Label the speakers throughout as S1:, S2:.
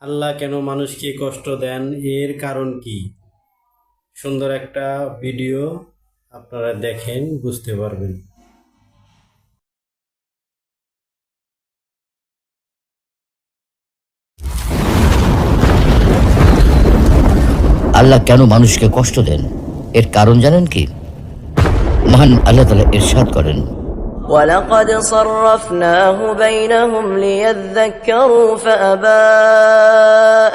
S1: আল্লাহ কেন মানুষকে কষ্ট দেন, এর কারণ কি? সুন্দর একটা ভিডিও আপনারা দেখেন, বুঝতে পারবেন।
S2: আল্লাহ কেন মানুষকে কষ্ট দেন এর কারণ জানেন কি? মহান আল্লাহ তাআলা ইরশাদ করেন,
S3: وَلَقَدْ صَرَّفْنَاهُ بَيْنَهُمْ لِيَذَّكَّرُوا فَأَبَى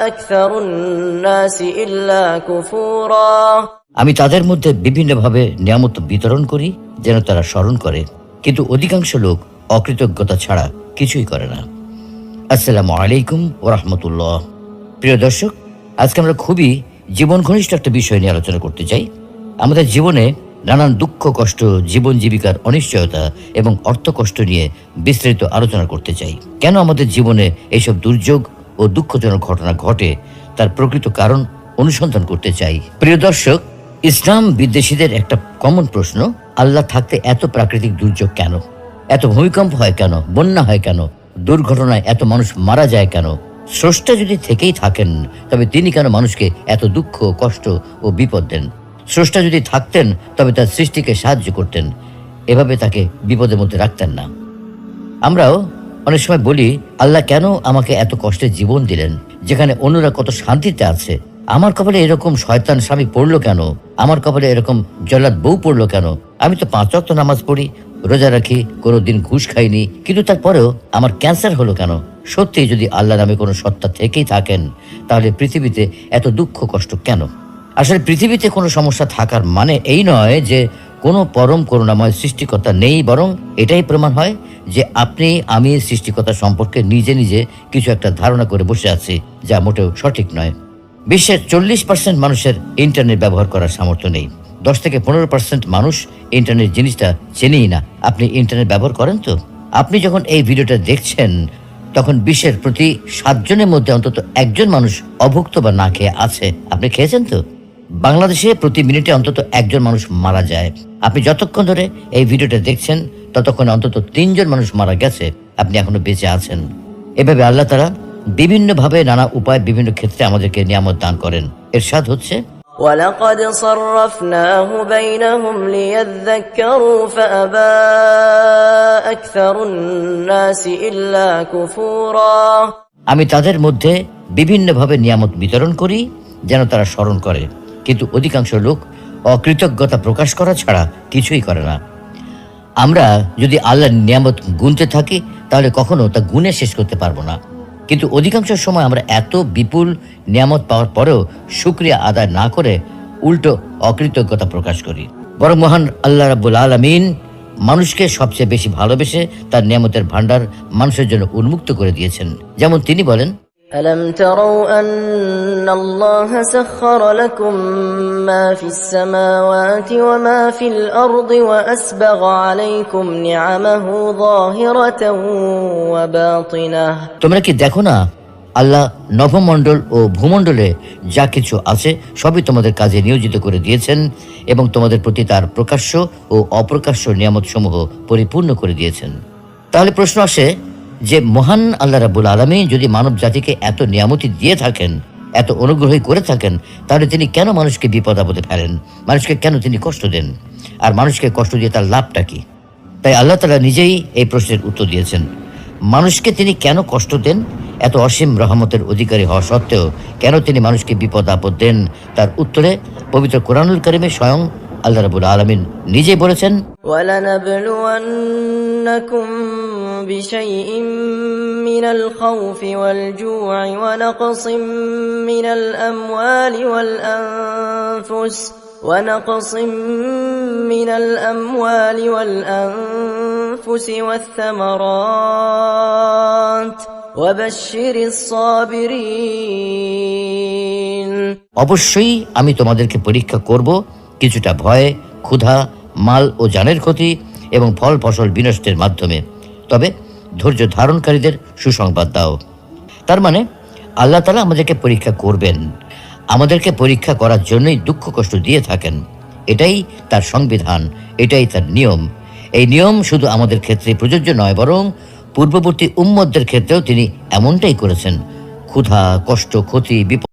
S3: أَكْثَرُ النَّاسِ إِلَّا كُفُورًا।
S2: আমি তাদের মধ্যে বিভিন্নভাবে নিয়ামত বিতরণ করি যেন তারা স্মরণ করে, কিন্তু অধিকাংশ লোক অকৃতজ্ঞতা ছাড়া কিছুই করে না। আসসালামু আলাইকুম ওয়া রাহমাতুল্লাহ। প্রিয় দর্শক, আজকে আমরা খুবই জীবন ঘনিষ্ঠ একটা বিষয় নিয়ে আলোচনা করতে চাই। আমাদের জীবনে নানান দুঃখ কষ্ট, জীবন জীবিকার অনিশ্চয়তা এবং অর্থ কষ্ট নিয়ে বিস্তারিত আলোচনা করতে চাই। কেন আমাদের জীবনে এইসব দুর্যোগ ও দুঃখজনক ঘটনা ঘটে তার প্রকৃত কারণ অনুসন্ধান করতে চাই। প্রিয় দর্শক, ইসলাম বিদ্বেষীদের একটা কমন প্রশ্ন, আল্লাহ থাকতে এত প্রাকৃতিক দুর্যোগ কেন? এত ভূমিকম্প হয় কেন? বন্যা হয় কেন? দুর্ঘটনায় এত মানুষ মারা যায় কেন? স্রষ্টা যদি থেকেই থাকেন তবে তিনি কেন মানুষকে এত দুঃখ, কষ্ট ও বিপদ দেন? স্রষ্টা যদি থাকতেন তবে তার সৃষ্টিকে সাহায্য করতেন, এভাবে তাকে বিপদের মধ্যে রাখতেন না। আমরাও অনেক সময় বলি, আল্লাহ কেন আমাকে এত কষ্টের জীবন দিলেন, যেখানে অন্যরা কত শান্তিতে আছে? আমার কপালে এরকম শয়তান স্বামী পড়লো কেন? আমার কপালে এরকম জল্লাদ বউ পড়লো কেন? আমি তো 5 ওয়াক্ত নামাজ পড়ি, রোজা রাখি, কোনোদিন ঘুষ খাইনি, কিন্তু তারপরেও আমার ক্যান্সার হলো কেন? সত্যি যদি আল্লাহ নামে কোনো সত্তা থেকেই থাকেন তাহলে পৃথিবীতে এত দুঃখ কষ্ট কেন? আসলে পৃথিবীতে কোনো সমস্যা থাকার মানে এই নয় যে কোনো পরম করুণাময় সৃষ্টিকর্তা নেই, বরং এটাই প্রমাণ হয় যে আপনি আমি সৃষ্টিকর্তা সম্পর্কে নিজে নিজে কিছু একটা ধারণা করে বসে আছি, যা মোটেও সঠিক নয়। বিশ্বের 40% মানুষের ইন্টারনেট ব্যবহার করার সামর্থ্য নেই। 10 থেকে 15% মানুষ ইন্টারনেট জিনিসটা চেনেই না। আপনি ইন্টারনেট ব্যবহার করেন তো? আপনি যখন এই ভিডিওটা দেখছেন তখন বিশ্বের প্রতি 7 জনের মধ্যে অন্তত একজন মানুষ অভুক্ত বা না খেয়ে আছে। আপনি খেয়েছেন তো? বাংলাদেশে প্রতি মিনিটে অন্তত একজন মানুষ মারা যায়। আপনি যতক্ষণ ধরে এই ভিডিওটা দেখছেন ততক্ষণ অন্তত 3 জন মানুষ মারা গেছে, আপনি এখনো বেঁচে আছেন। এভাবে আল্লাহ তাআলা বিভিন্নভাবে নানা উপায় বিভিন্ন ক্ষেত্রে আমাদেরকে নিয়ামত দান করেন। ইরশাদ হচ্ছে,
S3: وَلَقَدْ صَرَّفْنَاهُ بَيْنَهُمْ لِيَذَّكَّرُوا فَأَبَى أَكْثَرُ النَّاسِ إِلَّا كُفُورًا।
S2: আমি তাদের মধ্যে বিভিন্নভাবে নিয়ামত বিতরণ করি যেন তারা স্মরণ করে, কিন্তু অধিকাংশ লোক অকৃতজ্ঞতা প্রকাশ করা ছাড়া কিছুই করে না। আমরা যদি আল্লাহর নিয়ামত গুনতে থাকি তাহলে কখনো তা গুনে শেষ করতে পারবো না, কিন্তু অধিকাংশ সময় আমরা এত বিপুল নিয়ামত পাওয়ার পরেও শুকরিয়া আদায় না করে উল্টো অকৃতজ্ঞতা প্রকাশ করি। বরং মহান আল্লাহ রাব্বুল আলামিন মানুষকে সবচেয়ে বেশি ভালোবেসে তার নিয়ামতের ভান্ডার মানুষের জন্য উন্মুক্ত করে দিয়েছেন। যেমন তিনি বলেন,
S3: أَلَمْ تَرَوْا أَنَّ اللَّهَ سَخَّرَ لَكُم مَّا فِي السَّمَاوَاتِ وَمَا فِي الْأَرْضِ وَأَسْبَغَ عَلَيْكُمْ نِعَمَهُ ظَاهِرَةً وَبَاطِنَةً।
S2: তোমরা কি দেখো না, আল্লাহ নভমণ্ডল ও ভূমণ্ডলে যা কিছু আছে সবই তোমাদের কাজে নিয়োজিত করে দিয়েছেন এবং তোমাদের প্রতি তার প্রকাশ্য ও অপ্রকাশ্য নিয়ামত সমূহ পরিপূর্ণ করে দিয়েছেন। তাহলে প্রশ্ন আসে যে মহান আল্লাহ রাব্বুল আলামিন যদি মানব জাতিকে এত নিয়ামতি দিয়ে থাকেন, এত অনুগ্রহী করে থাকেন, তাহলে তিনি কেন মানুষকে বিপদ আপদে ফেলেন? মানুষকে কেন তিনি কষ্ট দেন? আর মানুষকে কষ্ট দিয়ে তার লাভটা কি? তাই আল্লাহ তাআলা নিজেই এই প্রশ্নের উত্তর দিয়েছেন। মানুষকে তিনি কেন কষ্ট দেন? এত অসীম রহমতের অধিকারী হওয়া সত্ত্বেও কেন তিনি মানুষকে বিপদ আপদ দেন? তার উত্তরে পবিত্র কোরআনুল কারিমে স্বয়ং আল্লাহ রাব্বুল আলামিন নিজেই বলেছেন,
S3: وَلَنَبْلُوَنَّكُم بِشَيْءٍ مِّنَ الْخَوْفِ وَالْجُوعِ وَنَقْصٍ مِّنَ الْأَمْوَالِ وَالْأَنفُسِ وَالثَّمَرَاتِ وَبَشِّرِ الصَّابِرِينَ।
S2: অবশ্যই আমি তোমাদেরকে পরীক্ষা করব কিছুটা ভয়, ক্ষুধা, মাল ও জানের ক্ষতি এবং ফল ফসল বিনষ্টের মাধ্যমে, তবে ধৈর্য ধারণকারীদের সুসংবাদ দাও। তার মানে আল্লাহ তাআলা আমাদেরকে পরীক্ষা করবেন, আমাদেরকে পরীক্ষা করার জন্যই দুঃখ কষ্ট দিয়ে থাকেন। এটাই তার সংবিধান, এটাই তার নিয়ম। এই নিয়ম শুধু আমাদের ক্ষেত্রে প্রযোজ্য নয়, বরং পূর্ববর্তী উম্মতদের ক্ষেত্রেও তিনি এমনটাই করেছেন। ক্ষুধা, কষ্ট, ক্ষতি, বিপদ